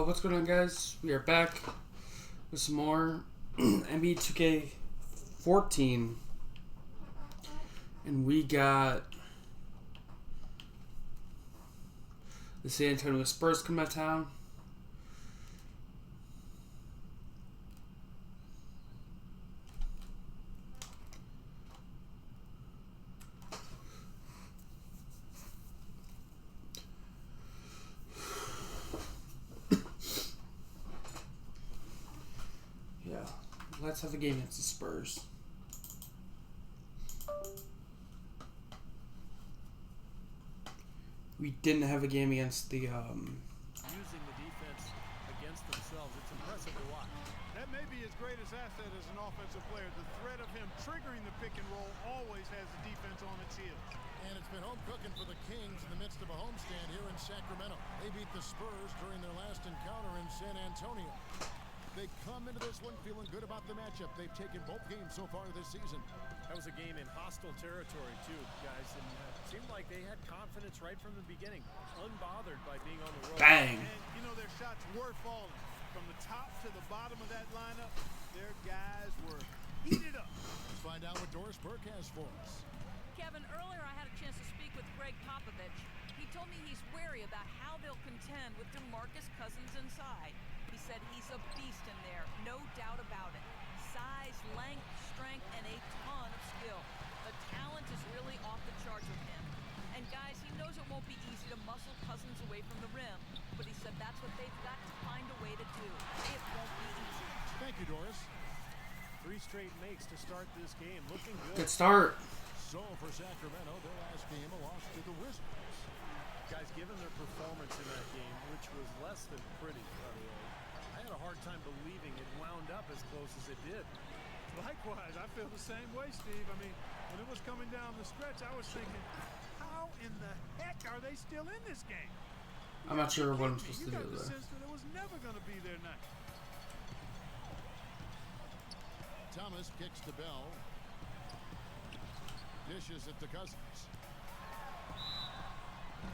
What's going on, guys? We are back with some more NBA 2K14, and we got the San Antonio Spurs coming to town. Let's have a game against the Spurs. We didn't have a game against the using the defense against themselves. It's impressive to watch. That may be his greatest asset as an offensive player. The threat of him triggering the pick and roll always has the defense on its heels. And it's been home cooking for the Kings in the midst of a homestand here in Sacramento. They beat the Spurs during their last encounter in San Antonio. They come into this one feeling good about the matchup. They've taken both games so far this season. That was a game in hostile territory, too, guys. And it seemed like they had confidence right from the beginning, unbothered by being on the road. Bang! And, you know, their shots were falling. From the top to the bottom of that lineup, their guys were heated up. Let's find out what Doris Burke has for us. Kevin, earlier I had a chance to speak with Greg Popovich. He told me he's wary about how they'll contend with DeMarcus Cousins inside. He said he's a beast in there, no doubt about it. Size, length, strength, and a ton of skill. The talent is really off the charts with him. And guys, he knows it won't be easy to muscle Cousins away from the rim, but he said that's what they've got to find a way to do. It won't be easy. Thank you, Doris. 3 straight makes to start this game. Looking good. Good start. So for Sacramento, their last game, a loss to the Wizards. Guys, given their performance in that game, which was less than pretty, by the way, I had a hard time believing it wound up as close as it did. Likewise, I feel the same way, Steve. I mean, when it was coming down the stretch, I was thinking, how in the heck are they still in this game? I'm not sure what I'm supposed to do You got the there. sense that it was never going to be their night. Thomas kicks to Bell. Dishes it to Cousins.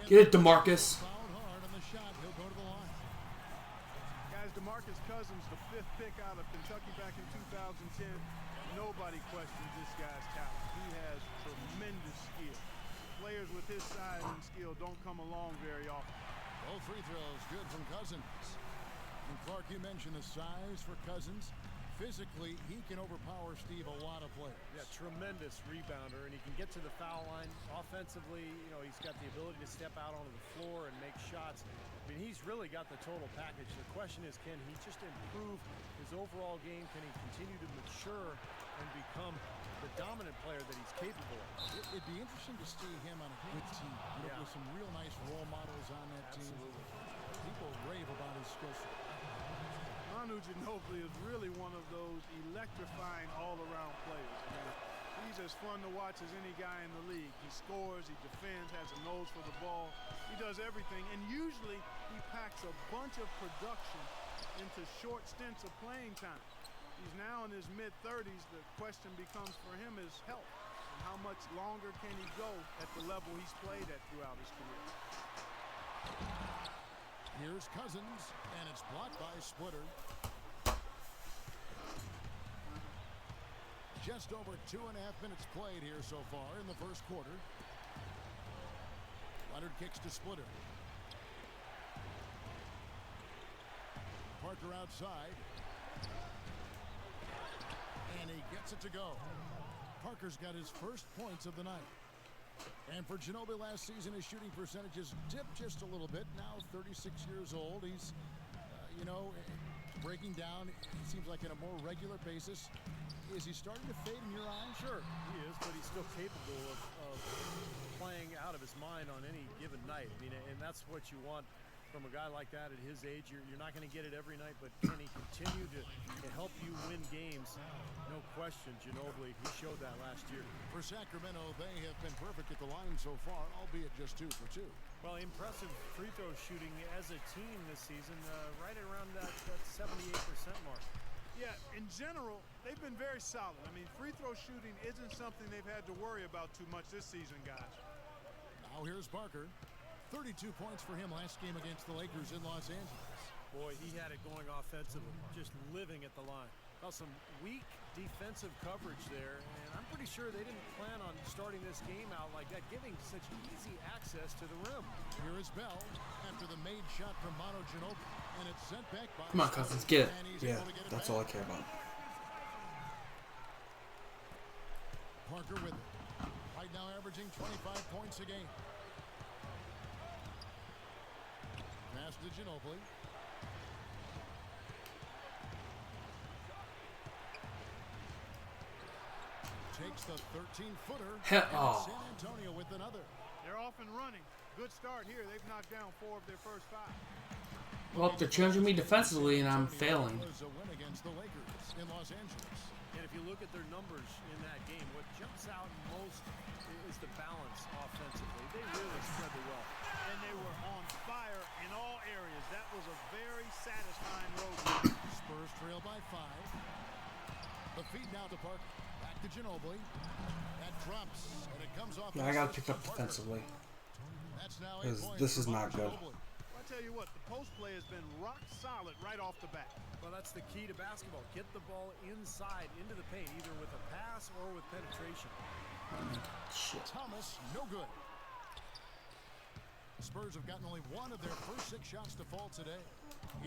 Get it, DeMarcus. Fouled hard on the shot. He'll go to the line. Guys, DeMarcus Cousins, the 5th pick out of Kentucky back in 2010. Nobody questions this guy's talent. He has tremendous skill. Players with his size and skill don't come along very often. Both free throws good from Cousins. And Clark, you mentioned the size for Cousins. Physically, he can overpower, Steve, a lot of players. Yeah, tremendous rebounder, and he can get to the foul line. Offensively, you know, he's got the ability to step out onto the floor and make shots. I mean, he's really got the total package. The question is, can he just improve his overall game? Can he continue to mature and become the dominant player that he's capable of? It'd be interesting to see him on a good team. With some real nice role models on that team. People rave about his skill set. Manu Ginobili is really one of those electrifying all-around players. I mean, he's as fun to watch as any guy in the league. He scores, he defends, has a nose for the ball. He does everything, and usually he packs a bunch of production into short stints of playing time. He's now in his mid-30s. The question becomes for him is health. And how much longer can he go at the level he's played at throughout his career? Here's Cousins, and it's blocked by Splitter. Just over 2.5 minutes played here so far in the first quarter. Leonard kicks to Splitter. Parker outside. And he gets it to go. Parker's got his first points of the night. And for Ginobili last season, his shooting percentages dipped just a little bit. Now 36 years old. He's, breaking down, it seems like on a more regular basis. Is he starting to fade in your eyes? Sure, he is, but he's still capable of playing out of his mind on any given night. I mean, and that's what you want from a guy like that at his age. You're not going to get it every night, but can he continue to help you win games? No question, Ginobili, he showed that last year. For Sacramento, they have been perfect at the line so far, albeit just 2 for 2. Well, impressive free throw shooting as a team this season, right around that 78% mark. Yeah, in general, they've been very solid. I mean, free throw shooting isn't something they've had to worry about too much this season, guys. Now here's Parker. 32 points for him last game against the Lakers in Los Angeles. Boy, he had it going offensively, just living at the line. Now, some weak defensive coverage there, and I'm pretty sure they didn't plan on starting this game out like that, giving such easy access to the rim. Here is Bell after the made shot from Manu Ginobili, and it's sent back by. Come on, Cousins, get it. And he's Yeah, able to get it that's back. all I care about. Parker with it. Right now averaging 25 points a game. Pass to Ginobili. Takes the 13-footer. Oh. San Antonio with another. They're off and running. Good start here. They've knocked down 4 of their first 5. Well, they're challenging me defensively, and I'm failing. Was a win against the Lakers in Los Angeles. And if you look at their numbers in that game, what jumps out most is the balance offensively. They really spread the wealth. And they were on fire in all areas. That was a very satisfying road trip. Spurs trail by 5. The feed now to Parker. Back to Ginobili. That drops, and it comes off. Yeah, I gotta pick up defensively. That's now 8 points This is for not good. Ginobili. I tell you what, the post play has been rock solid right off the bat. Well, that's the key to basketball. Get the ball inside, into the paint, either with a pass or with penetration. Shit. Thomas, no good. The Spurs have gotten only 1 of their first 6 shots to fall today.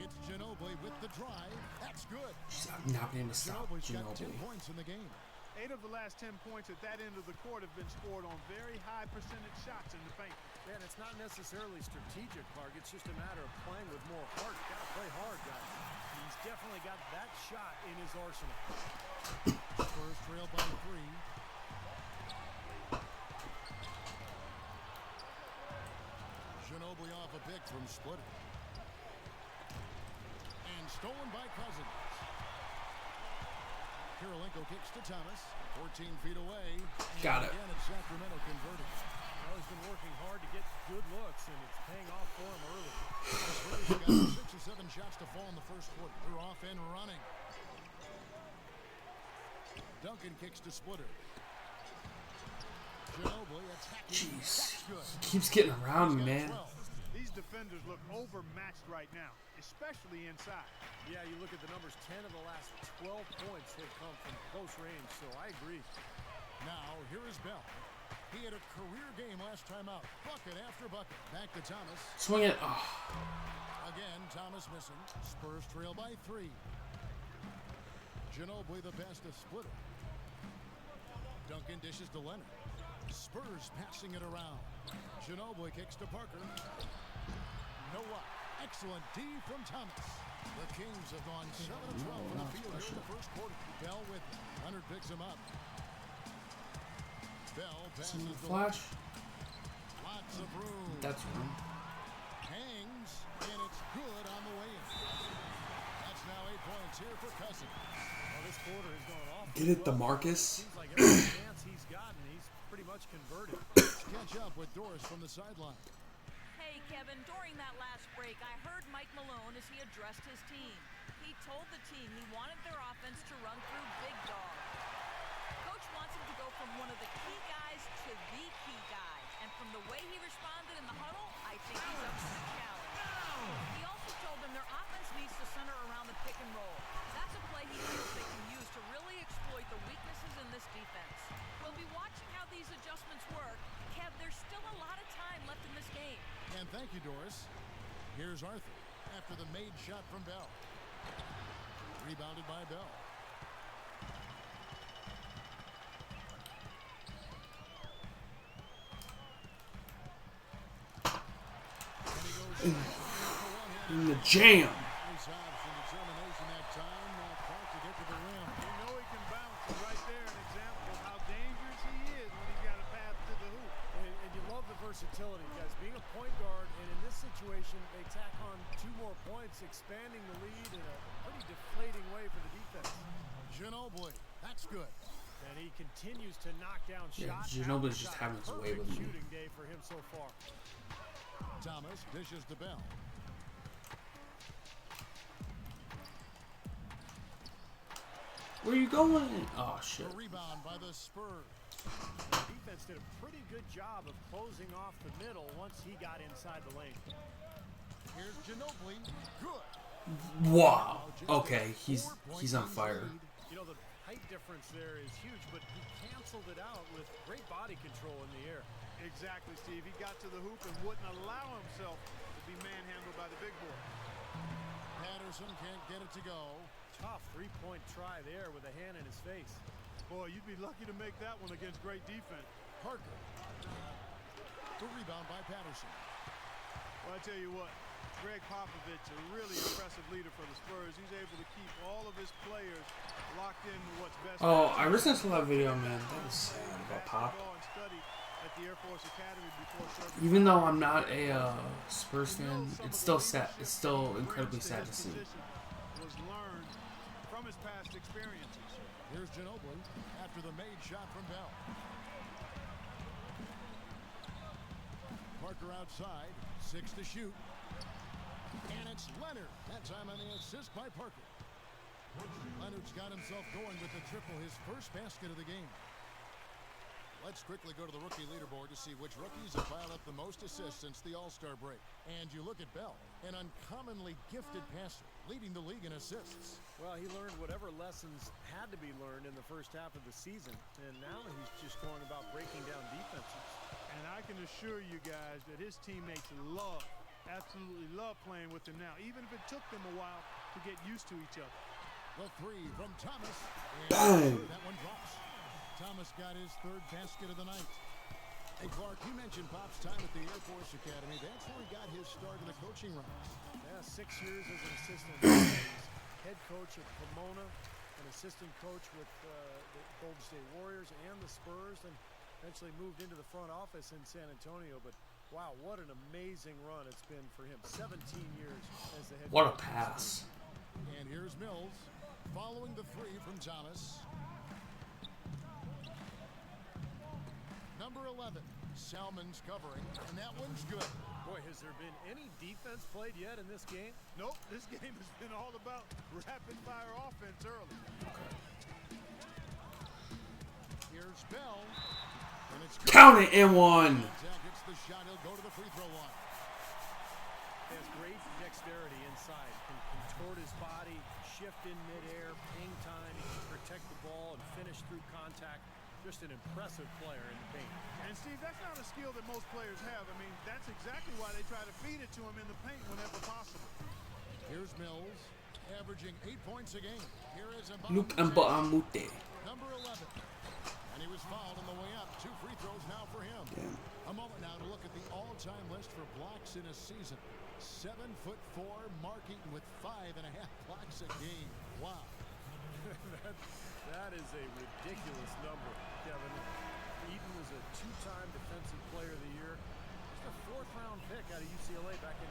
It's Ginobili with the drive. That's good. I'm not being able to stop Ginobili's got 10 Ginobili. points in the game. 8 of the last 10 points at that end of the court have been scored on very high percentage shots in the paint. Man, it's not necessarily strategic, Clark. It's just a matter of playing with more heart. Got to play hard, guys. He's definitely got that shot in his arsenal. Spurs trail by 3. Ginobili off a pick from Splitter. And stolen by Cousins. Kirilenko kicks to Thomas. 14 feet away. And Got it. Again, it's Sacramento converting. Well, he's been working hard to get good looks, and it's paying off for him early. The Spurs have got 6 or 7 shots to fall in the first quarter. They're off and running. Duncan kicks to Splitter. Ginobili attacking. Jeez. That's good. He keeps getting around me, He's got man. 12. These defenders look overmatched right now, especially inside. Yeah, you look at the numbers, 10 of the last 12 points have come from close range, so I agree. Now, here is Bell. He had a career game last time out. Bucket after bucket. Back to Thomas. Swing it. Oh. Again, Thomas missing. Spurs trail by 3. Ginobili the pass to Splitter. Duncan dishes to Leonard. Spurs passing it around. Ginobili kicks to Parker. No luck. Excellent D from Thomas. The Kings have gone 7 of 12 from the field here in the first quarter. Bell with it. Leonard picks him up. Bell passes Some the flash. Lots of room. That's one. Hangs, and it's good on the way in. That's now 8 points here for Cousins. Well, this quarter has gone off. Get it, DeMarcus. Seems like every chance he's gotten, he's pretty much converted. Catch up with Doris from the sideline. Hey, Kevin, during that last break, I heard Mike Malone as he addressed his team. He told the team he wanted their offense to run through big dogs. Coach wants him to go from one of the key guys to the key guy. And from the way he responded in the huddle, I think he's up to the challenge. He also told them their offense needs to center around the pick and roll. That's a play he feels they can use to really exploit the weaknesses in this defense. We'll be watching how these adjustments work. Kev, there's still a lot of time left in this game. And thank you, Doris. Here's Arthur after the made shot from Bell. Rebounded by Bell. And he goes for one-handed. In the jam. Nice job, some determination that time. Clark to get to the rim. You know he can bounce, and right there an example of how dangerous he is when he's got a path to the hoop. And you love the versatility, guys. Being a point guard, and in this situation, they tack on 2 more points, expanding the lead in a pretty deflating way for the defense. Ginobili, that's good. And he continues to knock down Yeah, shots. Ginobili's just after having his shot. way with Perfect me. shooting day for him so far. Thomas dishes to Bell. Where you going? Oh, shit. A rebound by the Spurs. The defense did a pretty good job of closing off the middle once he got inside the lane. Here's Ginobili. Good. Wow. Okay, he's on fire. You know, the height difference there is huge, but he canceled it out with great body control in the air. Exactly, Steve. He got to the hoop and wouldn't allow himself to be manhandled by the big boy. Patterson can't get it to go. Tough three-point try there with a hand in his face. Boy, you'd be lucky to make that one against great defense. Parker. The rebound by Patterson. Well, I tell you what, Greg Popovich, a really impressive leader for the Spurs. He's able to keep all of his players locked in to what's best. Oh, I recently saw that video, man. That was sad about Pop. Even though I'm not a Spurs fan, it's still sad. It's still incredibly sad to see. Was learned from his past experiences. Here's Ginobili after the made shot from Bell. Parker outside, 6 to shoot. And it's Leonard. That time on the assist by Parker. Leonard's got himself going with the triple, his first basket of the game. Let's quickly go to the rookie leaderboard to see which rookies have piled up the most assists since the All-Star break. And you look at Bell, an uncommonly gifted passer, leading the league in assists. Well, he learned whatever lessons had to be learned in the first half of the season, and now he's just going about breaking down defenses. And I can assure you guys that his teammates absolutely love playing with him now, even if it took them a while to get used to each other. The three from Thomas. Bang! That one drops. Thomas got his third basket of the night. Hey, Clark, you mentioned Pop's time at the Air Force Academy. That's where he got his start in the coaching ranks. Yeah, 6 years as an assistant. He's head coach at Pomona, an assistant coach with the Golden State Warriors and the Spurs, and eventually moved into the front office in San Antonio. But wow, what an amazing run it's been for him. 17 years as the head coach. What a pass. And here's Mills following the three from Thomas. Number 11, Salmon's covering, and that one's good. Boy, has there been any defense played yet in this game? Nope, this game has been all about rapid-fire offense early. Here's Bell, and it's Count it in one. Gets the shot, he'll go to the free throw line. He has great dexterity inside, can contort his body, shift in midair, hang time, protect the ball, and finish through contact. Just an impressive player in the paint. And Steve, that's not a skill that most players have. I mean, that's exactly why they try to feed it to him in the paint whenever possible. Here's Mills, averaging 8 points a game. Here is Luke Mbamute. number 11. And he was fouled on the way up. 2 free throws now for him. A moment now to look at the all-time list for blocks in a season. 7'4", Mark Eaton with 5.5 blocks a game. Wow. That is a ridiculous number, Kevin. Eaton was a 2-time Defensive Player of the Year. Just a 4th-round pick out of UCLA back in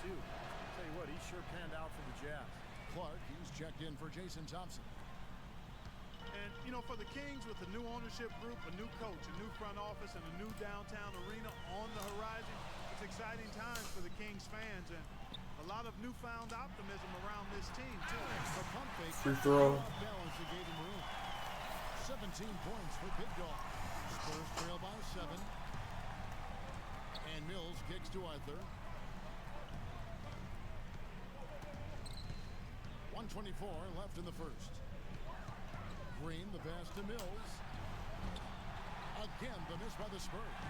1982. I'll tell you what, he sure panned out for the Jazz. Clark, he's checked in for Jason Thompson. And, you know, for the Kings with a new ownership group, a new coach, a new front office, and a new downtown arena on the horizon, it's exciting times for the Kings fans and a lot of newfound optimism around this team, too. The pump fake. Free throw. Balance that gave him room. 17 points for Big Dog. Spurs trail by 7. And Mills kicks to Arthur. 1:24 left in the first. Green, the pass to Mills. Again, the miss by the Spurs.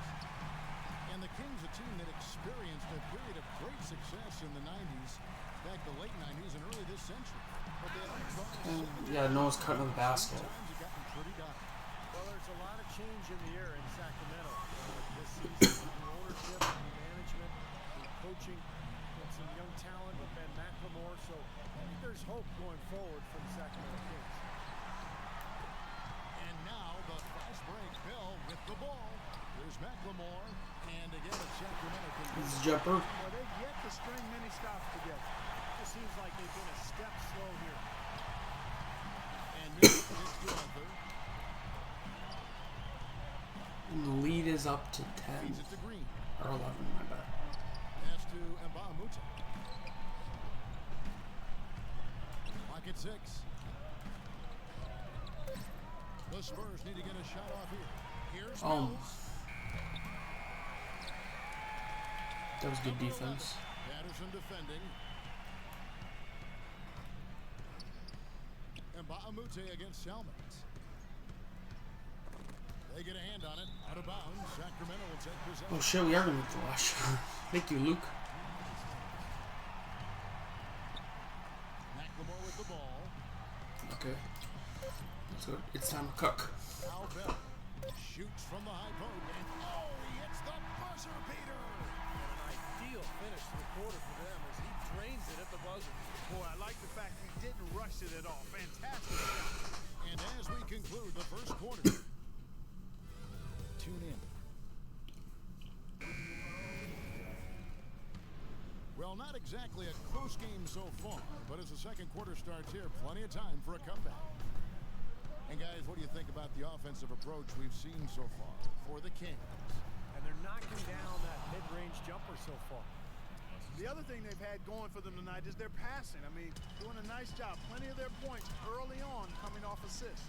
And the Kings, a team that experienced a period of great success in the 90s, back the late 90s and early this century. But they had Yeah, no one's cutting the basket. times it gotten pretty dire. Well, there's a lot of change in the air in Sacramento this season. New ownership, new management, new coaching, and some young talent with Ben McLemore. So I think there's hope going forward for the Sacramento Kings. And now the fast break. Bell with the ball. There's McLemore. And again, it's Sacramento. This is jumper. Well, they've yet to string many stops together. It just seems like they've been a step slow here. And Mills gets to Arthur. And the lead is up to 10. Feeds it to Green. Or 11, my bad. Pass to Mbamute. Clock at 6. The Spurs need to get a shot off here. Here's Mills. That was good defense. Patterson defending. And Baamute against Salmons. They get a hand on it. Out of bounds. Sacramento will take possession. Oh shit, we are going to wash. Thank you, Luke. McLemore with the ball. Okay. Let's go. It's time to cook. Al Bell shoots from the high post. And oh, he hits the buzzer beater. An ideal finish to the quarter for them as he drains it at the buzzer. Boy, I like the fact he didn't rush it at all. Fantastic shot. And as we conclude the first quarter, tune in. Well, not exactly a close game so far, but as the second quarter starts here, plenty of time for a comeback. And guys, what do you think about the offensive approach we've seen so far for the Kings? And they're knocking down that mid-range jumper so far. The other thing they've had going for them tonight is their passing. I mean, doing a nice job. Plenty of their points early on coming off assists.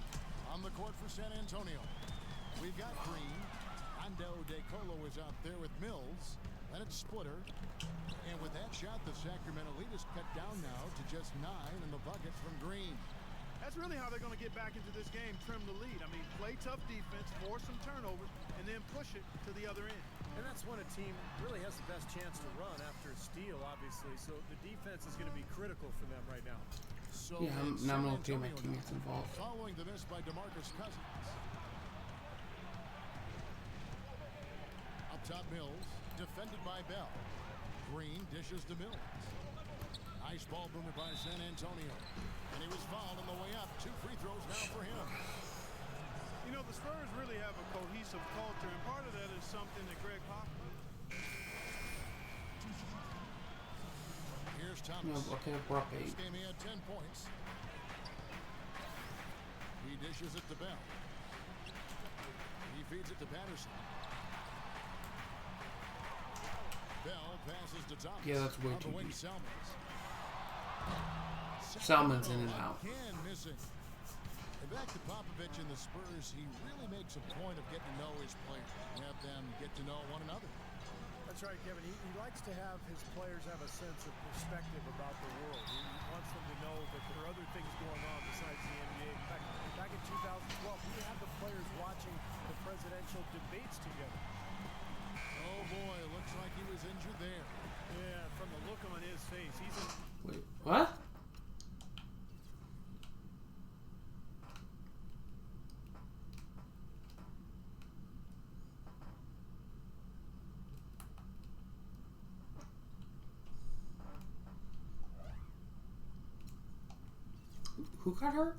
On the court for San Antonio, we've got Green. Ando De Colo is out there with Mills. Then it's Splitter. And with that shot, the Sacramento lead is cut down now to just 9 in the bucket from Green. That's really how they're going to get back into this game, trim the lead. I mean, play tough defense, force some turnovers, and then push it to the other end. And that's when a team really has the best chance to run after a steal, obviously. So the defense is going to be critical for them right now. So Yeah, now I'm okay with my teammates involved. Following the miss by DeMarcus Cousins. Up top Mills, defended by Bell. Green dishes to Mills. Nice ball boomer by San Antonio. And he was fouled on the way up. 2 free throws now for him. You know, the Spurs really have a cohesive culture, and part of that is something that Greg Popovich. Here's Thomas. No, okay, we're up 8. This game he had 10 points. He dishes it to Bell. He feeds it to Patterson. Bell passes to Thomas. Yeah, that's way on too the wing, deep. Salmons. Salmon's in and out. Again missing. And back to Popovich and the Spurs, he really makes a point of getting to know his players. Have them get to know one another. That's right, Kevin. He likes to have his players have a sense of perspective about the world. He wants them to know that there are other things going on besides the NBA. In fact, back in 2012, we had the players watching the presidential debates together. Oh boy, looks like he was injured there. Yeah, from the look on his face, he's in. Wait, what? Who got hurt?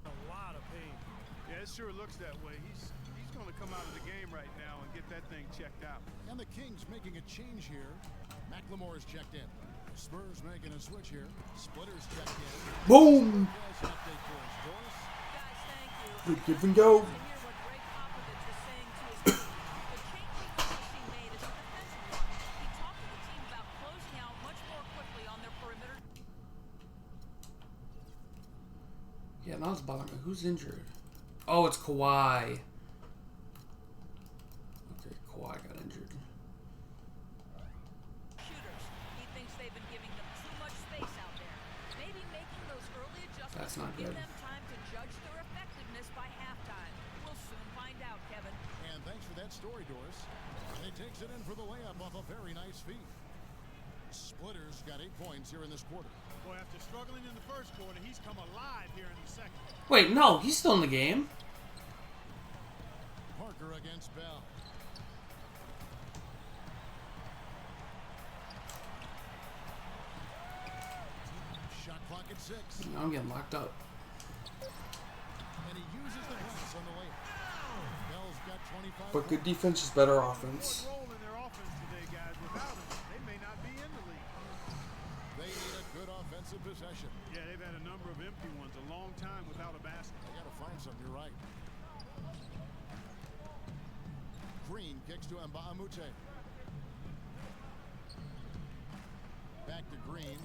A lot of pain. Yeah, it sure looks that way. He's going to come out of the game right now and get that thing checked out. And the Kings making a change here. McLemore is checked in. Spurs making a switch here. Splitter's checked in. Boom! Yes, an update for us, Doris. Guys, thank you. Good give and go. To hear what Greg Popovich was saying to his team. The change he obviously made is a defensive one. He talked to the team about closing out much more quickly on their perimeter. Yeah, that was bothering me. Who's injured? Oh, it's Kawhi. Okay, Kawhi got injured. Shooters. He thinks they've been giving them too much space out there. Maybe making those early adjustments That's not will give good. them time to judge their effectiveness by halftime. We'll soon find out, Kevin. And thanks for that story, Doris. And he takes it in for the layup off a very nice feed. Splitter's got 8 points here in this quarter. Boy, after struggling in the first quarter, he's come alive here in the second. Wait, no, he's still in the game. Parker against Bell. Shot clock at 6. Now I'm getting locked up. And he uses the pass on the layup. Bell's got 25 But good points. defense is better offense. Good role in their offense today, guys. Without him, they may not be in the league. They need a good offensive possession. Yeah, they've had a number of empty ones, a long time without a basket. They got to find some, you're right. Green kicks to Mbaamute. Back to Green.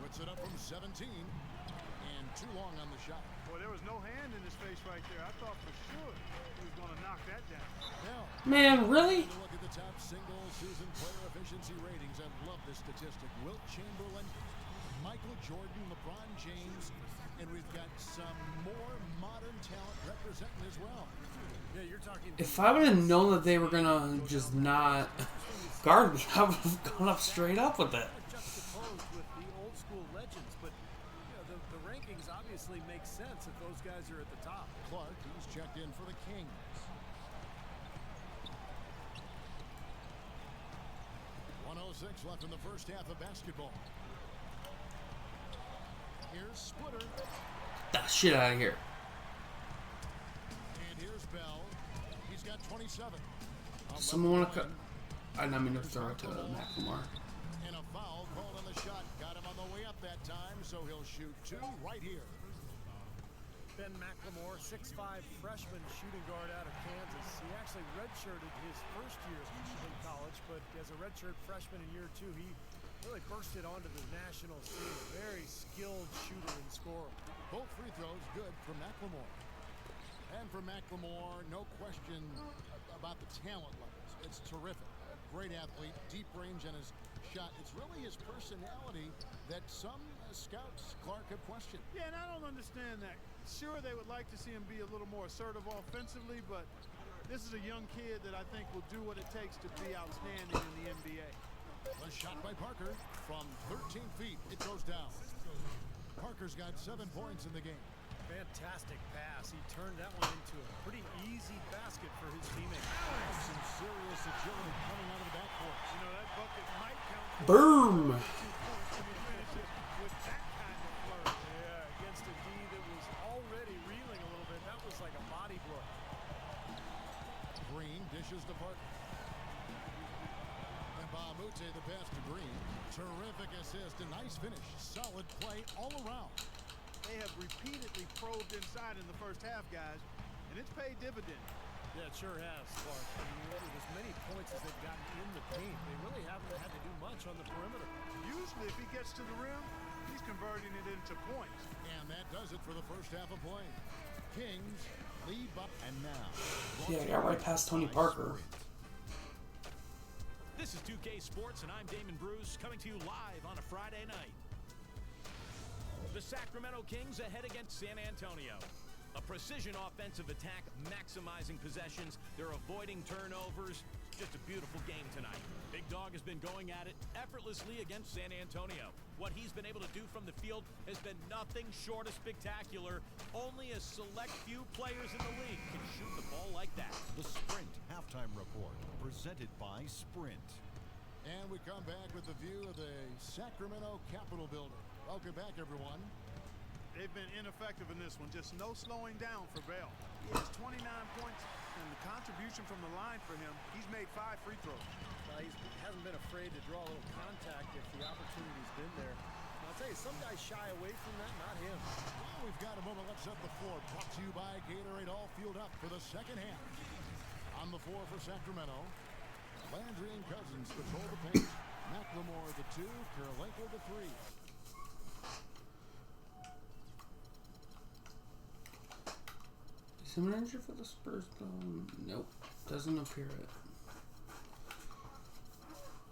Puts it up from 17. too long on the shot. Boy, there was no hand in his face right there. I thought for sure he was going to knock that down. Now, Man, really? look at the top single-season player efficiency ratings. I love this statistic. Wilt Chamberlain, Michael Jordan, LeBron James, and we've got some more modern talent representing as well. Yeah, you're talking. If I would have known that they were gonna just not guard me, I would have gone up straight up with it. Juxtaposed with the old school legends, but the rankings obviously make sense if those guys are at the top. Clark, he's checked in for the Kings. .106 left in the first half of basketball. Here's Splitter. That shit out of here. And here's Bell. He's got 27. Someone want to cut? I didn't mean to throw it to McLemore. And a foul called on the shot. Got him on the way up that time, so he'll shoot two right here. Ben McLemore, 6'5" freshman shooting guard out of Kansas. He actually redshirted his first year in college, but as a redshirt freshman in year 2, he really bursted onto the national scene. Very skilled shooter and scorer. Both free throws good for McLemore. And for McLemore, no question about the talent levels. It's terrific. Great athlete, deep range on his shot. It's really his personality that some scouts, Clark, have questioned. Yeah, and I don't understand that. Sure, they would like to see him be a little more assertive offensively, but this is a young kid that I think will do what it takes to be outstanding in the NBA. A shot by Parker from 13 feet. It goes down. Parker's got 7 points in the game. Fantastic pass. He turned that one into a pretty easy basket for his teammate. Some serious agility coming out of the backcourt. You know, that bucket might count for Boom! 2 points when you finish it with that kind of flourish. Yeah, against a D that was already reeling a little bit. That was like a body blow. Green dishes to Parker. And Bahamute the pass to Green. Terrific assist. A nice finish. Solid play all around. They have repeatedly probed inside in the first half, guys, and it's paid dividends. Yeah, it sure has, Clark. I mean, with as many points as they've gotten in the paint, they really haven't had to do much on the perimeter. Usually, if he gets to the rim, he's converting it into points. And that does it for the first half of play. Kings lead by... And now... Yeah, I got right past Tony Parker. This is 2K Sports, and I'm Damon Bruce, coming to you live on a Friday night. The Sacramento Kings ahead against San Antonio. A precision offensive attack, maximizing possessions. They're avoiding turnovers. Just a beautiful game tonight. Big Dog has been going at it effortlessly against San Antonio. What he's been able to do from the field has been nothing short of spectacular. Only a select few players in the league can shoot the ball like that. The Sprint Halftime Report, presented by Sprint. And we come back with the view of the Sacramento Capitol building. Welcome back, everyone. They've been ineffective in this one. Just no slowing down for Bell. He has 29 points, and the contribution from the line for him, he's made 5 free throws. He hasn't been afraid to draw a little contact if the opportunity's been there. And I'll tell you, some guys shy away from that, not him. Well, we've got a moment left set the floor. Brought to you by Gatorade, all fueled up for the second half. On the floor for Sacramento, Landry and Cousins control the pace. McLemore the 2, Kirilenko the 3. Is someone injured for the Spurs? Nope. Doesn't appear it.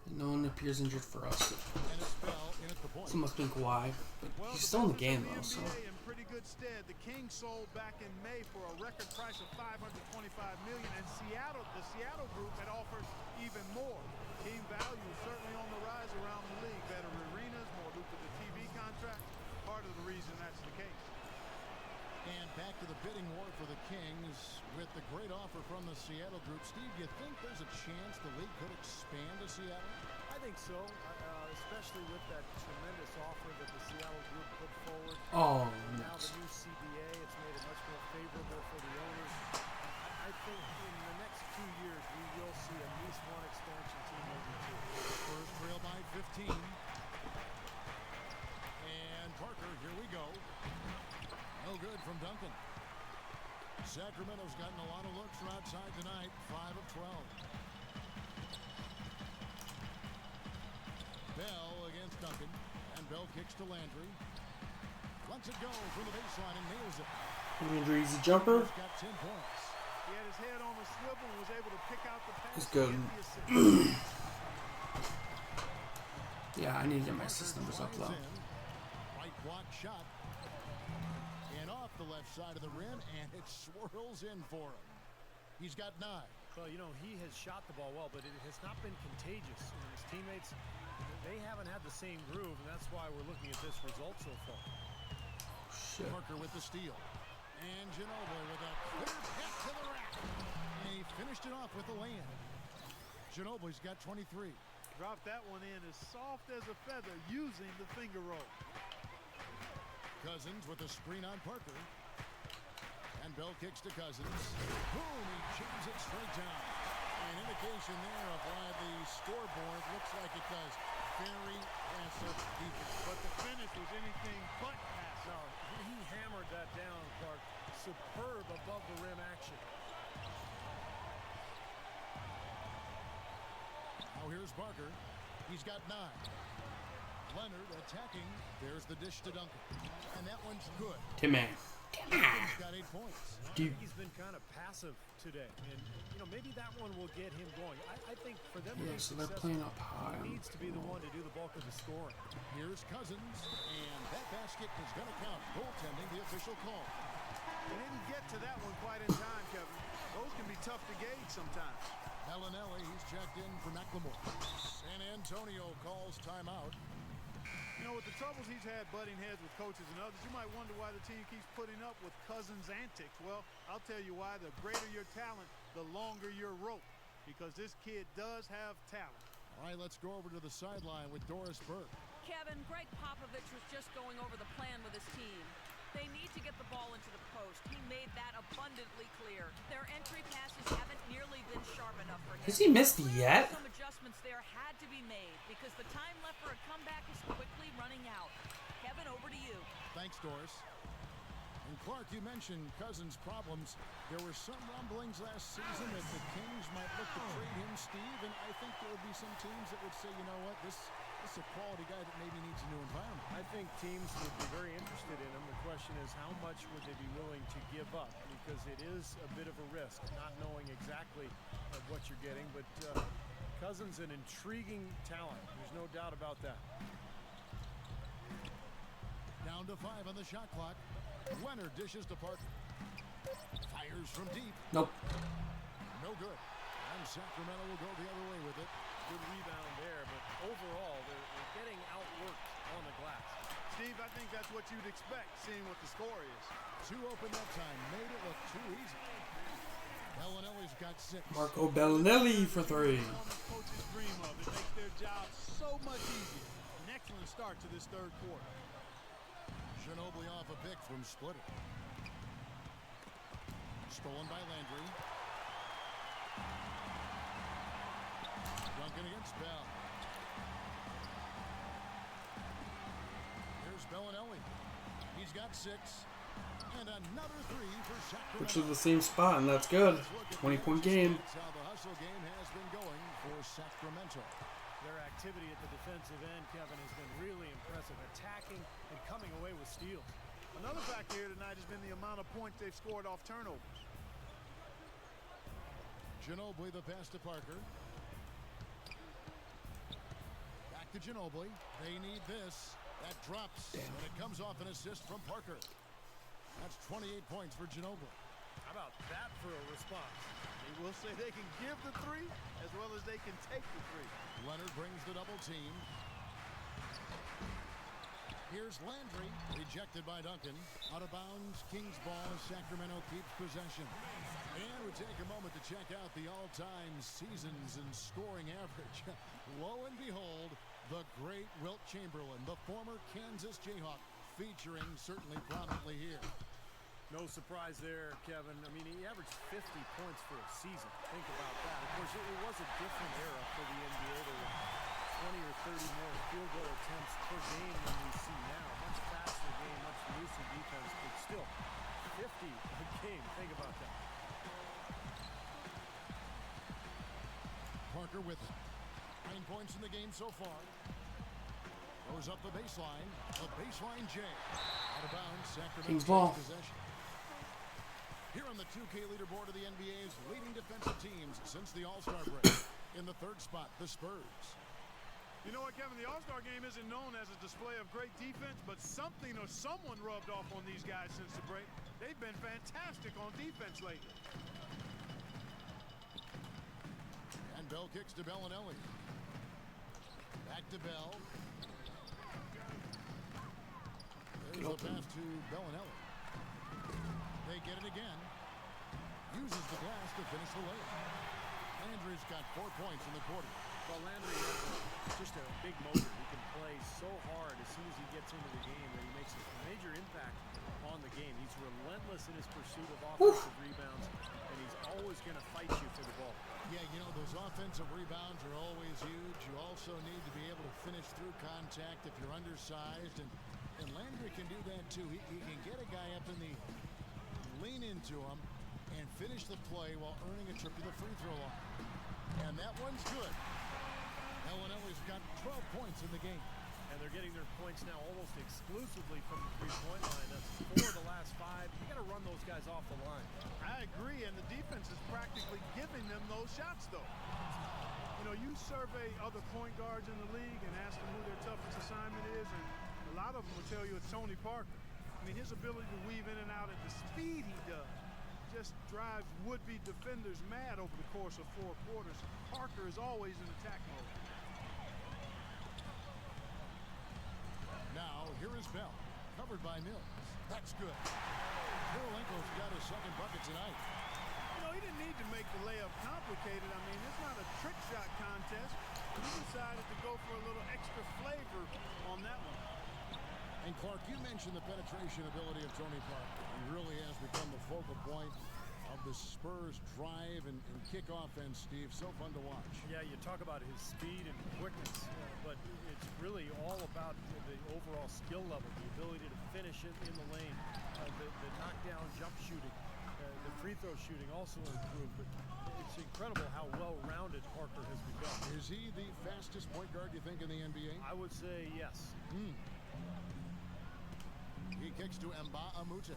And no one appears injured for us. And it's Bell in at the point. So it must be Kawhi. But he's still in the game though, so. In pretty good stead. The Kings sold back in May for a record price of $525 million, and the Seattle group had offered even more. Team value certainly on the rise around the league. Better arenas, more lucrative TV contract. Part of the reason that's the case. And back to the bidding war for the Kings with the great offer from the Seattle group. Steve, do you think there's a chance the league could expand to Seattle? I think so, especially with that tremendous offer that the Seattle group put forward. Oh, Now the new CBA, it's made it much more favorable for the owners. I think in the next few years we will see at least one expansion team, maybe 2. Spurs trail by 15. And Parker, here we go. No good from Duncan. Sacramento's gotten a lot of looks from outside tonight. 5 of 12. Bell against Duncan. And Bell kicks to Landry. Lets it go from the baseline and nails it. Andrew, easy jumper. He's got 10 points. He had his head on the swivel and was able to pick out the pass. It's good. And get the assist. Yeah, I need to get my assist numbers up though. Right block shot. And off the left side of the rim, and it swirls in for him. He's got 9. Well, you know, he has shot the ball well, but it has not been contagious. And his teammates, they haven't had the same groove, and that's why we're looking at this result so far. Shit. Parker with the steal. And Ginobili with a clear pass to the rack. And he finished it off with a land. Ginobili's got 23. Dropped that one in as soft as a feather using the finger roll. Cousins with a screen on Parker. And Bell kicks to Cousins. Boom, he jams it straight down. An indication there of why the scoreboard looks like it does. Very passive defense. But the finish was anything but passive. No, he hammered that down, Clark. Superb above the rim action. Now here's Parker. He's got 9. Leonard attacking. There's the dish to Duncan. And that one's good. Timmy. He's got 8 points. Dude. He's been kind of passive today, and you know maybe that one will get him going. I think for them to Yeah, be so they're successful, playing up high. he needs to be the one to do the bulk of the scoring. Here's Cousins, and that basket is going to count. Goaltending, the official call. They didn't get to that one quite in time, Kevin. Those can be tough to gauge sometimes. Bellinelli, he's checked in for McLemore. San Antonio calls timeout. You know, with the troubles he's had butting heads with coaches and others, you might wonder why the team keeps putting up with Cousins' antics. Well, I'll tell you why. The greater your talent, the longer your rope. Because this kid does have talent. All right, let's go over to the sideline with Doris Burke. Kevin, Greg Popovich was just going over the plan with his team. They need to get the ball into the post. He made that abundantly clear. Their entry passes haven't nearly been sharp enough for him. Has he missed yet? Some adjustments there had to be made because the time left for a comeback is quickly running out. Kevin, over to you. Thanks, Doris. And Clark, you mentioned Cousins' problems. There were some rumblings last season that the Kings might look to trade him, Steve, and I think there would be some teams that would say, you know what, this is a quality guy that maybe needs a new environment. I think teams would be very interested in him. The question is how much would they be willing to give up? Because it is a bit of a risk, not knowing exactly what you're getting. But Cousins, an intriguing talent. There's no doubt about that. Down to 5 on the shot clock. Leonard dishes to Parker. Fires from deep. Nope. No good. And Sacramento will go the other way with it. Good rebound there, but overall, they're getting outworked on the glass. Steve, I think that's what you'd expect, seeing what the score is. 2 open that time. Made it look too easy. Bellinelli's got 6. Marco Bellinelli for 3. Coaches dream of. It makes their job so much easier. An excellent start to this third quarter. Ginobili off a pick from Splitter. Stolen by Landry. Duncan against Bell. Here's Bellinelli. He's got 6. And another 3 for Sacramento. Which is the same spot, and that's good. 20-point game. That's how the hustle game has been going for Sacramento. Their activity at the defensive end, Kevin, has been really impressive. Attacking and coming away with steals. Another factor here tonight has been the amount of points they've scored off turnover. Ginobili, the pass to Parker. Back to Ginobili. They need this. That drops. But it comes off an assist from Parker. That's 28 points for Ginobili. How about that for a response? They will say they can give the 3 as well as they can take the 3. Leonard brings the double team. Here's Landry, rejected by Duncan. Out of bounds, Kings ball as Sacramento keeps possession. And we take a moment to check out the all-time seasons and scoring average. Lo and behold, the great Wilt Chamberlain, the former Kansas Jayhawk, featuring certainly prominently here. No surprise there, Kevin. I mean, he averaged 50 points for a season. Think about that. Of course, it was a different era for the NBA. There were 20 or 30 more field goal attempts per game than we see now. Much faster game, much looser defense, but still, 50 a game. Think about that. Parker with it. 9 points in the game so far. Goes up the baseline. A baseline J. Out of bounds. Sacramento Kings ball. possession. Here on the 2K leaderboard of the NBA's leading defensive teams since the All-Star break. In the third spot, the Spurs. You know what, Kevin? The All-Star game isn't known as a display of great defense, but something or someone rubbed off on these guys since the break. They've been fantastic on defense lately. And Bell kicks to Bellinelli. Back to Bell. There's the pass to Bellinelli. They get it again. Uses the glass to finish the layup. Landry's got 4 points in the quarter. Well, Landry has just a big motor. He can play so hard as soon as he gets into the game that he makes a major impact on the game. He's relentless in his pursuit of offensive rebounds, and he's always going to fight you for the ball. Yeah, you know, those offensive rebounds are always huge. You also need to be able to finish through contact if you're undersized, and Landry can do that too. He can get a guy up in the lean into him and finish the play while earning a trip to the free throw line. And that one's good. Bellinelli's got 12 points in the game. And they're getting their points now almost exclusively from the three-point line. That's 4 of the last 5. You got to run those guys off the line. I agree, and the defense is practically giving them those shots, though. You know, you survey other point guards in the league and ask them who their toughest assignment is, and a lot of them will tell you it's Tony Parker. I mean, his ability to weave in and out at the speed he does just drives would-be defenders mad over the course of 4 quarters. Parker is always in attack mode. Now, here is Bell, covered by Mills. That's good. Kirilenko's got his second bucket tonight. You know, he didn't need to make the layup complicated. I mean, it's not a trick shot contest. He decided to go for a little extra flavor on that one. And Clark, you mentioned the penetration ability of Tony Parker. He really has become the focal point of the Spurs drive and kick offense, Steve. So fun to watch. Yeah, you talk about his speed and quickness, but it's really all about the overall skill level, the ability to finish it in the lane, the knockdown jump shooting, the free throw shooting also improved. But it's incredible how well-rounded Parker has become. Is he the fastest point guard, you think, in the NBA? I would say yes. He kicks to Mbah-a-Moute.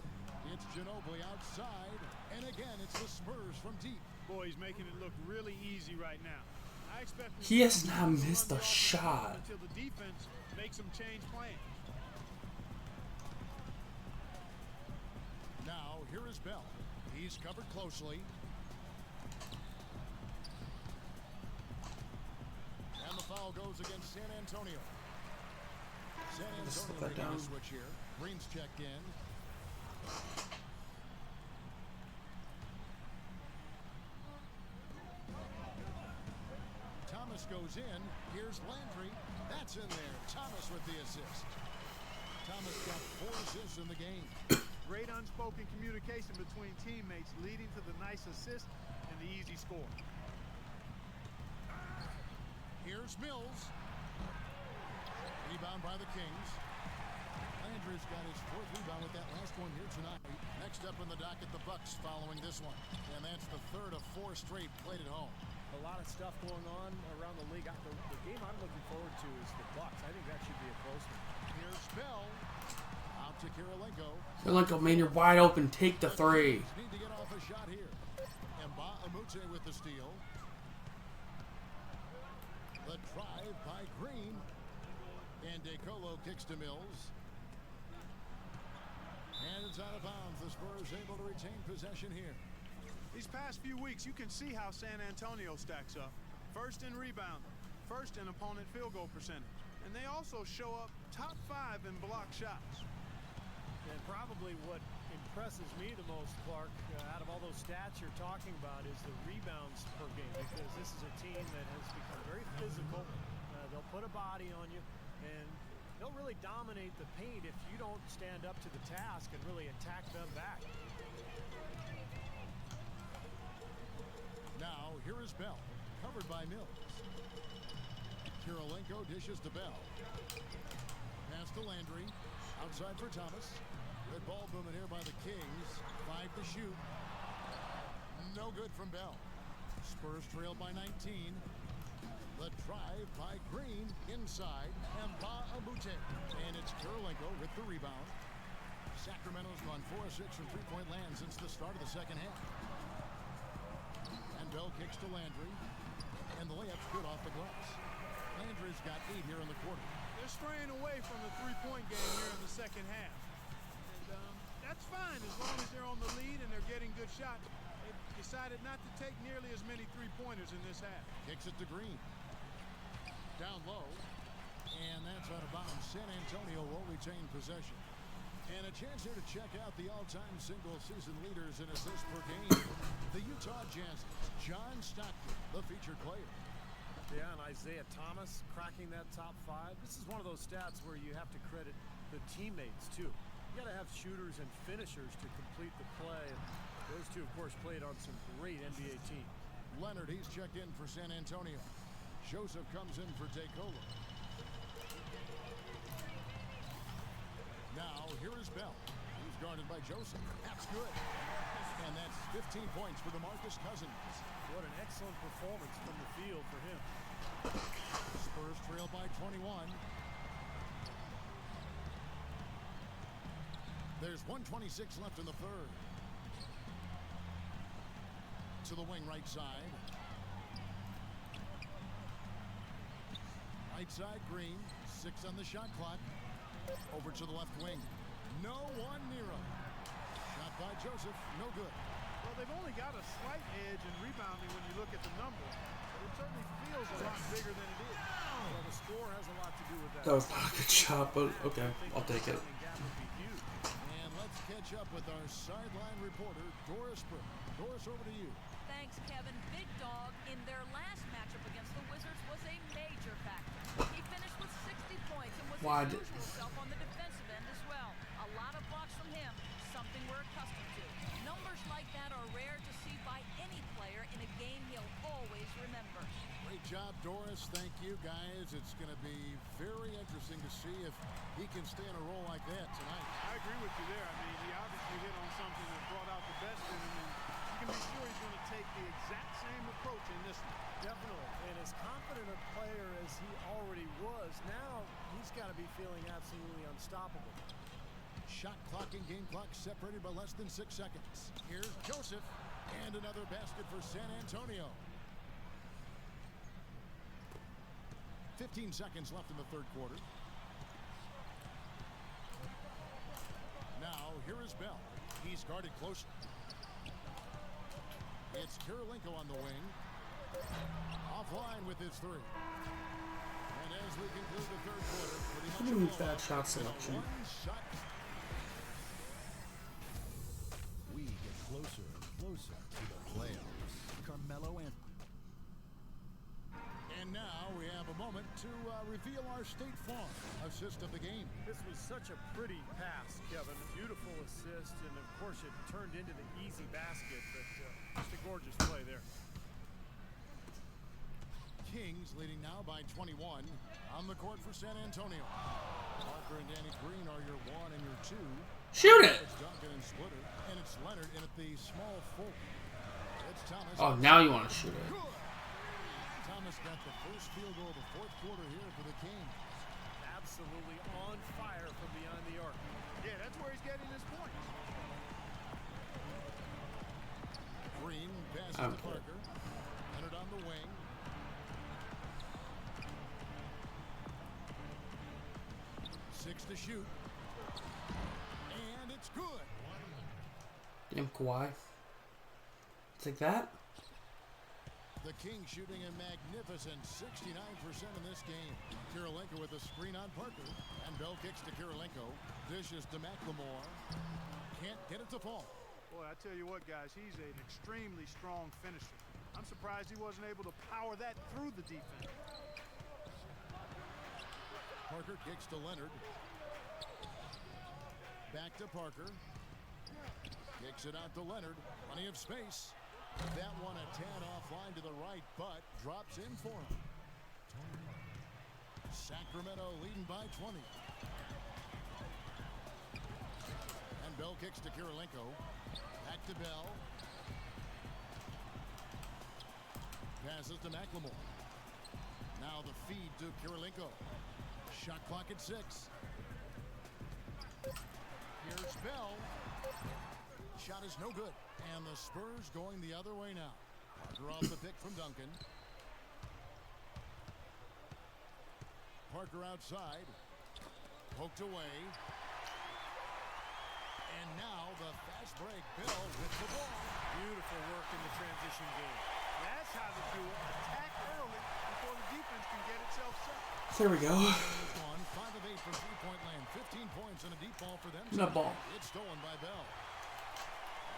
It's Ginobili outside, and again, it's the Spurs from deep. Boy, he's making it look really easy right now. I expect He has not missed a shot. until the defense makes him change plans. Now, here is Bell. He's covered closely. And the foul goes against San Antonio. San Antonio making a switch here. Green's checked in. Thomas goes in. Here's Landry. That's in there. Thomas with the assist. Thomas got 4 assists in the game. Great unspoken communication between teammates leading to the nice assist and the easy score. Here's Mills. Rebound by the Kings. Landry's got his 4th rebound with that last one here tonight. Next up in the docket, the Bucks following this one. And that's the 3rd of 4 straight played at home. A lot of stuff going on around the league. The game I'm looking forward to is the Bucks. I think that should be a close one. Here's Bell. Out to Kirilenko. Kirilenko, man, you're wide open. Take the 3. Need to get off a shot here. Mbah-a-Moute with the steal. The drive by Green. And DeColo kicks to Mills. And it's out of bounds. The Spurs able to retain possession here. These past few weeks, you can see how San Antonio stacks up. First in rebound, first in opponent field goal percentage. And they also show up top 5 in block shots. And probably what impresses me the most, Clark, out of all those stats you're talking about is the rebounds per game, because this is a team that has become very physical. They'll put a body on you, and they'll really dominate the paint if you don't stand up to the task and really attack them back. Now, here is Bell, covered by Mills. Kirilenko dishes to Bell. Pass to Landry. Outside for Thomas. Good ball movement here by the Kings. 5 to shoot. No good from Bell. Spurs trail by 19. The drive by Green inside, and Mbute. And it's Kirilenko with the rebound. Sacramento's gone 4 of 6 from three-point land since the start of the second half. And Bell kicks to Landry, and the layup's good off the glass. Landry's got 8 here in the quarter. They're straying away from the three-point game here in the second half. And that's fine as long as they're on the lead and they're getting good shots. They've decided not to take nearly as many three-pointers in this half. Kicks it to Green. Down low, and that's out of bounds. San Antonio will retain possession. And a chance here to check out the all-time single-season leaders in assists per game. The Utah Jazz, John Stockton, the featured player. Yeah, and Isaiah Thomas cracking that top 5. This is one of those stats where you have to credit the teammates, too. You got to have shooters and finishers to complete the play. And those two, of course, played on some great NBA teams. Leonard, he's checked in for San Antonio. Joseph comes in for Tacola. Now, here is Bell. He's guarded by Joseph. That's good. And that's 15 points for DeMarcus Cousins. What an excellent performance from the field for him. Spurs trail by 21. There's 1:26 left in the third. To the wing right side. Right side, Green. 6 on the shot clock. Over to the left wing. No one near him. Shot by Joseph. No good. Well, they've only got a slight edge in rebounding when you look at the number. But it certainly feels a lot bigger than it is. Well, the score has a lot to do with that. That was not a good shot, but okay, I'll take it. And let's catch up with our sideline reporter, Doris Burke. Doris, over to you. Thanks, Kevin. Big Dog in their last matchup against the Wizards was a major factor. He finished with 60 points and was his usual self on the defensive end as well. A lot of blocks from him, something we're accustomed to. Numbers like that are rare to see by any player in a game he'll always remember. Great job, Doris. Thank you, guys. It's going to be very interesting to see if he can stay in a role like that tonight. I agree with you there. I mean, he obviously hit on something that brought out the best in him, and you can be sure he's going to take the exact same approach in this one. Definitely. And as confident a player as he already was, now he's got to be feeling absolutely unstoppable. Shot clock and game clock separated by less than 6 seconds. Here's Joseph, and another basket for San Antonio. 15 seconds left in the third quarter. Now, here is Bell. He's guarded closely. It's Kirilenko on the wing. Offline with his 3. And as we conclude the third quarter, pretty much Bad shot selection. We get closer and closer to the playoffs. Carmelo and now we have a moment to reveal our State Farm assist of the game. This was such a pretty pass, Kevin. Beautiful assist, and of course it turned into the easy basket, but just a gorgeous play there. Kings leading now by 21 on the court for San Antonio. Parker and Danny Green are your 1 and your 2. Shoot it! It's Duncan and Splitter, and it's Leonard in at the small 4. It's Thomas. Oh, now you want to shoot it. Good. Thomas got the first field goal of the fourth quarter here for the Kings. Absolutely on fire from beyond the arc. Yeah, that's where he's getting his points. Green passes to Parker. Leonard on the wing. Six to shoot. And it's good. Damn, Kawhi. Take that. The Kings shooting a magnificent 69% in this game. Kirilenko with a screen on Parker. And Bell kicks to Kirilenko. Dishes to McLemore. Can't get it to fall. Boy, I tell you what, guys, he's an extremely strong finisher. I'm surprised he wasn't able to power that through the defense. Parker kicks to Leonard. Back to Parker. Kicks it out to Leonard. Plenty of space. That one a tad offline to the right, but drops in for him. Sacramento leading by 20. And Bell kicks to Kirilenko. Back to Bell. Passes to McLemore. Now the feed to Kirilenko. Shot clock at 6. Here's Bell. Shot is no good. And the Spurs going the other way now. Parker off the pick from Duncan. Parker outside. Poked away. And now the fast break. Bell with the ball. Beautiful work in the transition game. That's how to do it. Attack early before the defense can get itself set. There we go. 5 of 8 from three-point land. 15 points and a deep ball for them. Not ball. It's stolen by Bell.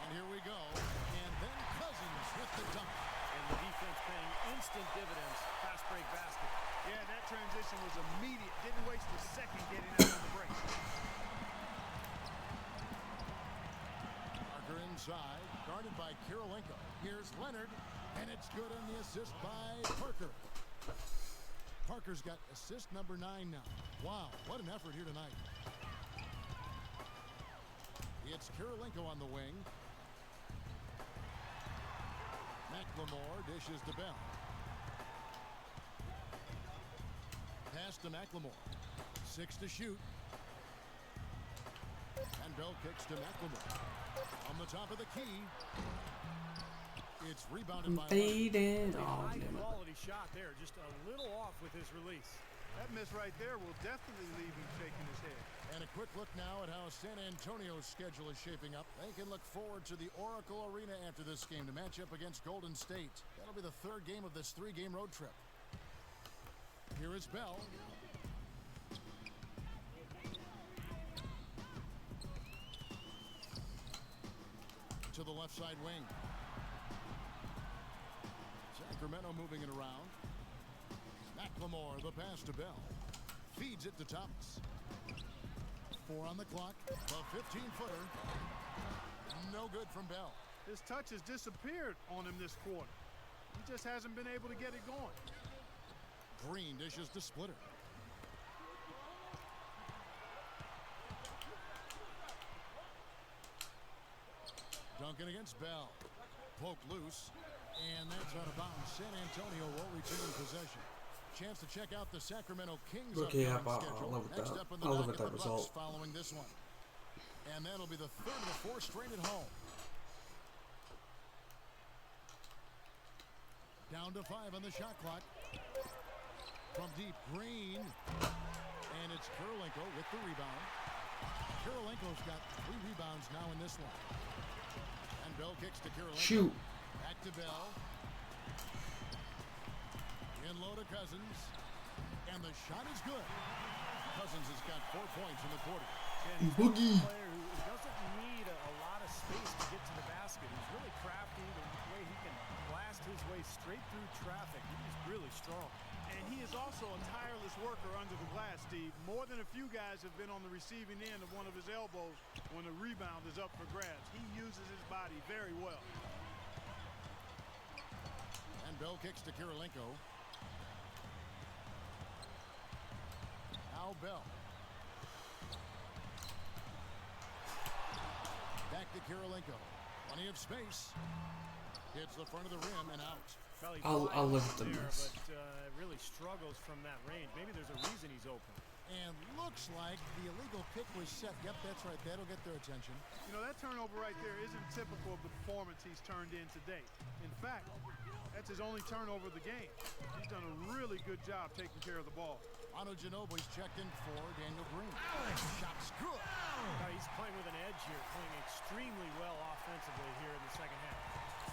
And here we go. And then Cousins with the dunk. And the defense paying instant dividends. Fast break basket. Yeah, that transition was immediate. Didn't waste a second getting out of the break. Parker inside. Guarded by Kirilenko. Here's Leonard. And it's good on the assist by Parker. Parker's got assist number 9 now. Wow, what an effort here tonight. It's Kirilenko on the wing. McLemore dishes to Bell. Pass to McLemore. 6 to shoot. And Bell kicks to McLemore. On the top of the key. It's rebounded by Fading. A Oh, high damn it. quality shot there. Just a little off with his release. That miss right there will definitely leave him shaking his head. And a quick look now at how San Antonio's schedule is shaping up. They can look forward to the Oracle Arena after this game to match up against Golden State. That'll be the 3rd game of this 3-game road trip. Here is Bell. To the left side wing. Sacramento moving it around. McLemore, the pass to Bell. Feeds it to Thomas. 4 on the clock. The 15-footer. No good from Bell. His touch has disappeared on him this quarter. He just hasn't been able to get it going. Green dishes to Splitter. Duncan against Bell. Poke loose. And that's out of bounds. San Antonio will retain possession. Chance to check out the Sacramento Kings Okay, upcoming I'll schedule. live with Next that. up in the I'll live with docket, that the Bucks result. following this one. And that'll be the 3rd of the 4th straight at home. Down to 5 on the shot clock. From deep, Green. And it's Kirilenko with the rebound. Kirilenko's got 3 rebounds now in this one. And Bell kicks to Kirilenko. Shoot. Back to Bell. In low to Cousins. And the shot is good. Cousins has got 4 points in the quarter. And he's Boogie. a player who doesn't need a lot of space to get to the basket. He's really crafty. The way he can blast his way straight through traffic. He's really strong. And he is also a tireless worker under the glass, Steve. More than a few guys have been on the receiving end of one of his elbows when the rebound is up for grabs. He uses his body very well. And Bell kicks to Kirilenko. Now Bell. Back to Kirilenko. Plenty of space. Hits the front of the rim and out. Well, he I'll flies live with the there, miss. but really struggles from that range. Maybe there's a reason he's open. And looks like the illegal pick was set. Yep, that's right. That'll get their attention. You know, that turnover right there isn't typical of the performance he's turned in today. In fact, that's his only turnover of the game. He's done a really good job taking care of the ball. Manu Ginobili's checked in for Daniel Green. Shot's good. He's playing with an edge here, playing extremely well offensively here in the second half.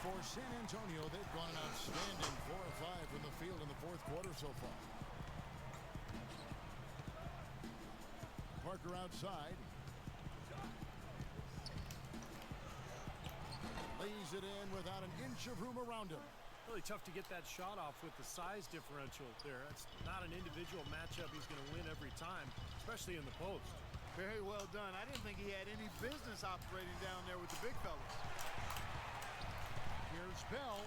For San Antonio, they've gone an outstanding 4 of 5 from the field in the 4th quarter so far. Parker outside. Lays it in without an inch of room around him. Really tough to get that shot off with the size differential there. It's not an individual matchup he's going to win every time, especially in the post. Very well done. I didn't think he had any business operating down there with the big fellas. Here's Bell.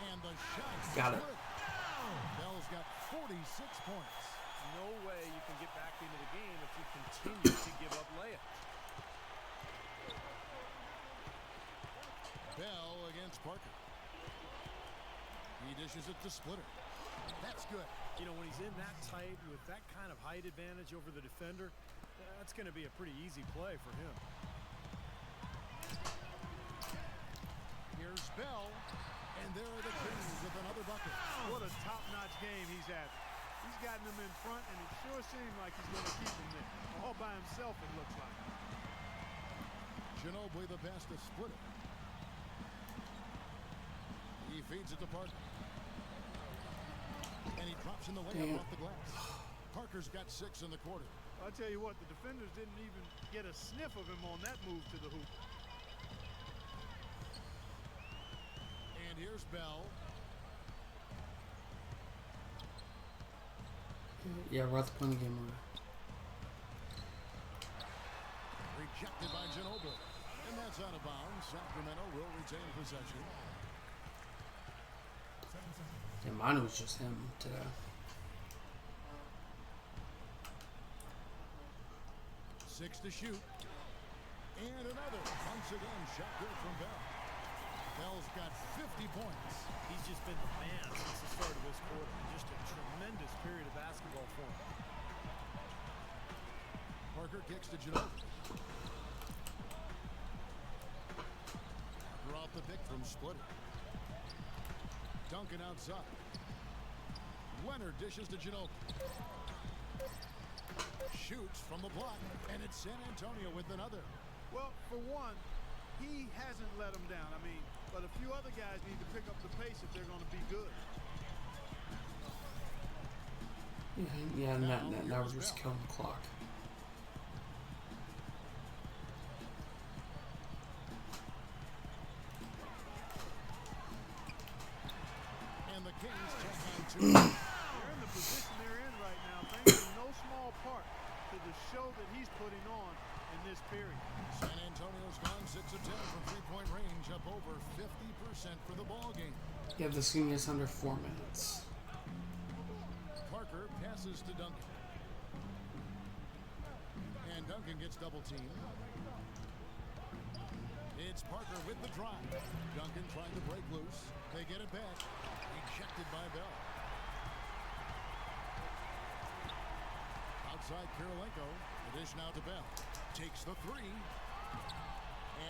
And the shot. Got it. Bell's got 46 points. No way you can get back into the game if you continue to give up layups. Bell against Parker. He dishes it to Splitter. That's good. You know, when he's in that tight with that kind of height advantage over the defender, that's going to be a pretty easy play for him. Here's Bell, and there are the Kings with another bucket. What a top-notch game he's having. He's gotten them in front, and it sure seems like he's going to keep them there. All by himself, it looks like. Ginobili the pass to Splitter. He feeds it to Parker. And he drops in the layup off the glass. Parker's got 6 in the quarter. I'll tell you what, the defenders didn't even get a sniff of him on that move to the hoop. And here's Bell. Yeah, we're at the point of the game already. Rejected by Ginobili. And that's out of bounds. Sacramento will retain possession. Yeah, mine was just him today. 6 to shoot. And another. Once again, shot good from Bell. Bell's got 50 points. He's just been the man since the start of this quarter. Just a tremendous period of basketball for him. Parker kicks to Ginobili. Parker off the pick from Splitter. Duncan outside. Leonard dishes to Ginobili. Shoots from the block, and it's San Antonio with another. Well, for one, he hasn't let them down. I mean, but a few other guys need to pick up the pace if they're going to be good. Yeah, now we're just killing the clock. And the Kings check on 2. They're in the position they're in right now, thanks in no small part to the show that he's putting on in this period. San Antonio's gone 6 of 10 from three-point range, up over 50% for the ball game. Yeah, this game is under 4 minutes. Parker passes to Duncan. And Duncan gets double teamed. It's Parker with the drive. Duncan trying to break loose. They get it back. Ejected by Bell. Outside Kirilenko. The dish now to Bell. Takes the 3.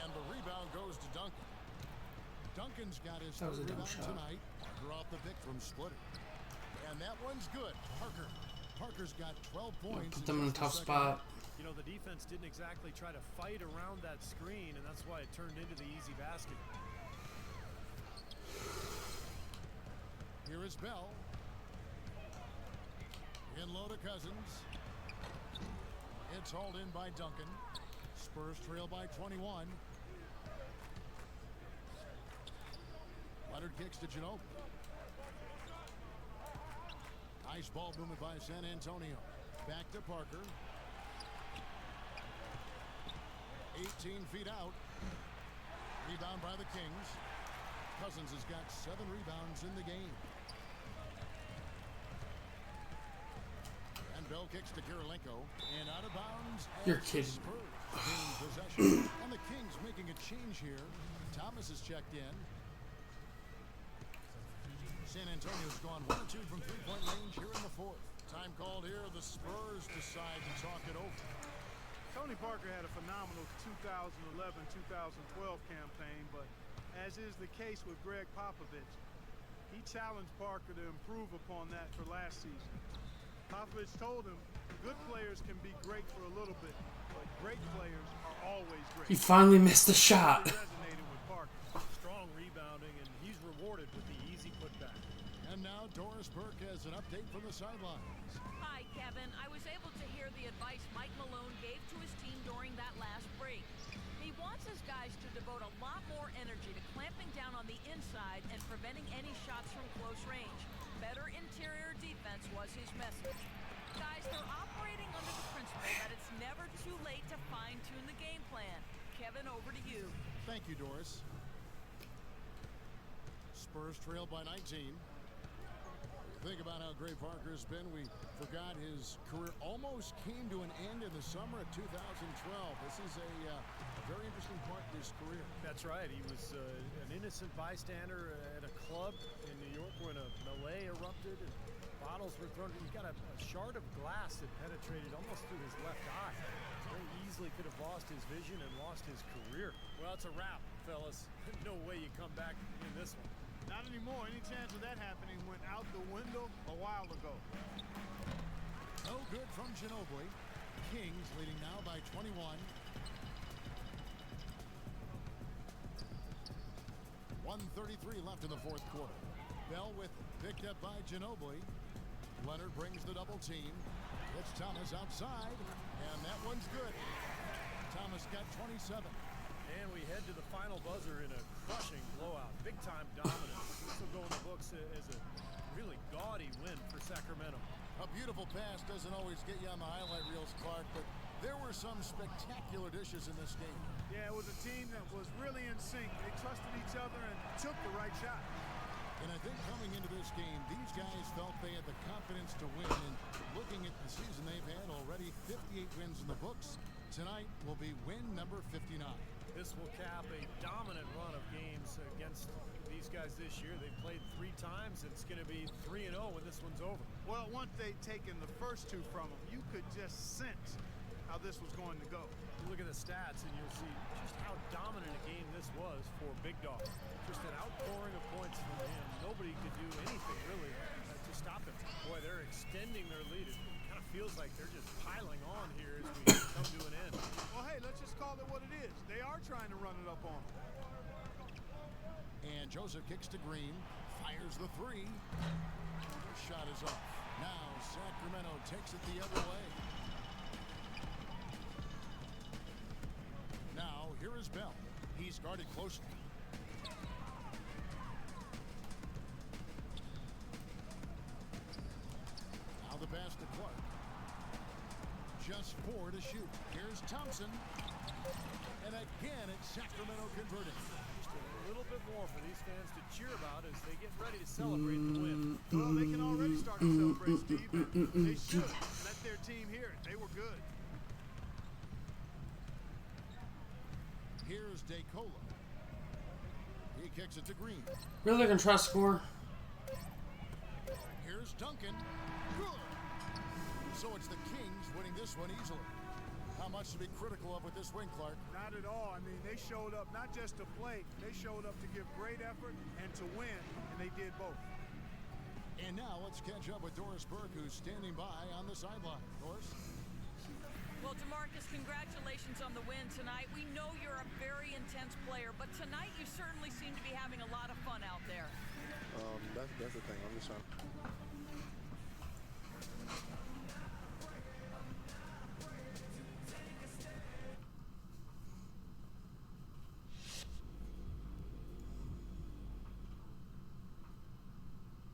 And the rebound goes to Duncan. Duncan's got his third rebound tonight. Parker off the pick from Splitter. And that one's good. Parker's got 12 points. Put them in a tough spot. You know, the defense didn't exactly try to fight around that screen, and that's why it turned into the easy basket. Here is Bell. In low to Cousins. It's hauled in by Duncan. Spurs trail by 21. Leonard kicks to Ginobili. Nice ball movement by San Antonio. Back to Parker. 18 feet out. Rebound by the Kings. Cousins has got 7 rebounds in the game. And Bell kicks to Kirilenko. And out of bounds. You're kidding. Spurs gain possession. And the Kings making a change here. Thomas is checked in. San Antonio's gone 1 or 2 from three-point range here in the 4th. Time called here. The Spurs decide to talk it over. Tony Parker had a phenomenal 2011-2012 campaign, but as is the case with Greg Popovich, he challenged Parker to improve upon that for last season. Popovich told him good players can be great for a little bit, but great players are always great. He finally missed the shot. He resonated with Parker. Strong rebounding, and he's rewarded with the easy putback. And now Doris Burke has an update from the sidelines. Hi, Kevin. I was able to hear the advice Mike Malone gave to his team during that last break. He wants his guys to devote a lot more energy to clamping down on the inside and preventing any shots from close range. Better interior defense was his message. Guys, they're operating under the principle that it's never too late to fine-tune the game plan. Kevin, over to you. Thank you, Doris. Spurs trail by 19. Think about how great Parker's been. We forgot his career almost came to an end in the summer of 2012. This is a very interesting part of his career. That's right. He was an innocent bystander at a club in New York when a melee erupted busted, and bottles were thrown. He got a shard of glass that penetrated almost through his left eye. Very easily could have lost his vision and lost his career. Well, it's a wrap, fellas. No way you come back in this one. Not anymore. Any chance of that happening went out the window a while ago. No good from Ginobili. Kings leading now by 21. 1:33 left in the fourth quarter. Bell with it. Picked up by Ginobili. Leonard brings the double team. It's Thomas outside, and that one's good. Thomas got 27. And we head to the final buzzer in a crushing blowout. Big-time dominance. This will go in the books as a really gaudy win for Sacramento. A beautiful pass doesn't always get you on the highlight reels, Clark, but there were some spectacular dishes in this game. Yeah, it was a team that was really in sync. They trusted each other and took the right shot. And I think coming into this game, these guys felt they had the confidence to win. And looking at the season they've had already, 58 wins in the books. Tonight will be win number 59. This will cap a dominant run of games against these guys this year. They've played 3 times. It's going to be 3-0 when this one's over. Well, once they'd taken the first 2 from them, you could just sense how this was going to go. You look at the stats and you'll see just how dominant a game this was for Big Dog. Just an outpouring of points from him. Nobody could do anything really to stop him. Boy, they're extending their lead. It kind of feels like they're just piling on here as we come to an end. Well, hey, let's just call it what it is. They are trying to run it up on them. And Joseph kicks to Green, fires the 3. The shot is off. Now Sacramento takes it the other way. Now here is Bell. He's guarded closely. Now the pass to Clark. Just 4 to shoot. Here's Thompson. And again, it's Sacramento converting. Just a little bit more for these fans to cheer about as they get ready to celebrate the win. Well, they can already start to celebrate, Steve. And they should let their team hear it. They were good. Here's DeColo. He kicks it to Green. Really gonna try to score? Here's Duncan. Good. So it's the Kings winning this one easily. How much to be critical of with this win, Clark? Not at all. I mean, they showed up not just to play. They showed up to give great effort and to win, and they did both. And now let's catch up with Doris Burke, who's standing by on the sideline. Doris? Well, DeMarcus, congratulations on the win tonight. We know you're a very intense player, but tonight you certainly seem to be having a lot of fun out there. That's the thing. I'm just trying.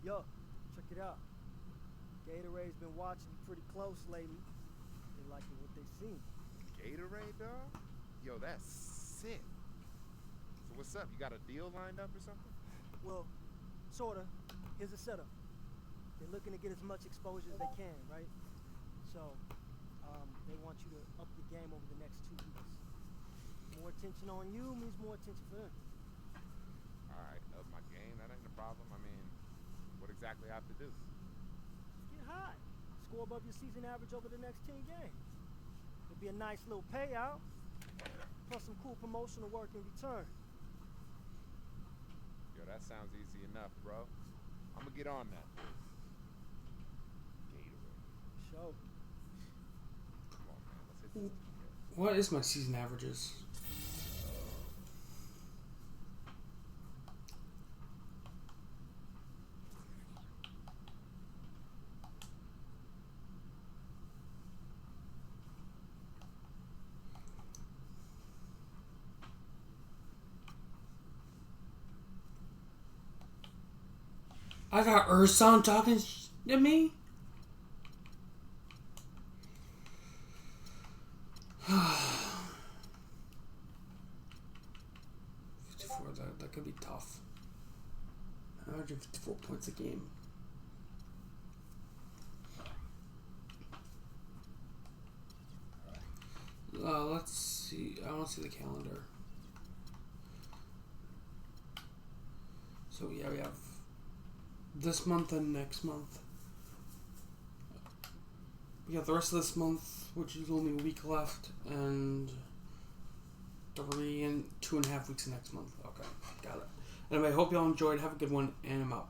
Yo, check it out. Gatorade's been watching you pretty close lately. They liking what they seen. Gatorade, dog? Yo, that's sick. So what's up? You got a deal lined up or something? Well, sorta. Here's the setup. They're looking to get as much exposure as they can, right? So, they want you to up your game over the next 2 weeks. More attention on you means more attention for them. All right, up my game. That ain't a problem. I mean, what exactly I have to do? Get hot. Score above your season average over the next 10 games. It'll be a nice little payout, plus some cool promotional work in return. Yo, that sounds easy enough, bro. I'm gonna get on that. Gatorade. Show. Come on, man. Let's hit this together. What is my season averages? I got Urson talking to me? That could be tough. 154 points a game. Let's see. I want to see the calendar. So yeah, we have this month and next month. We got the rest of this month, which is only a week left, and 3 and 2.5 weeks next month. Okay, got it. Anyway, hope y'all enjoyed. Have a good one, and I'm out.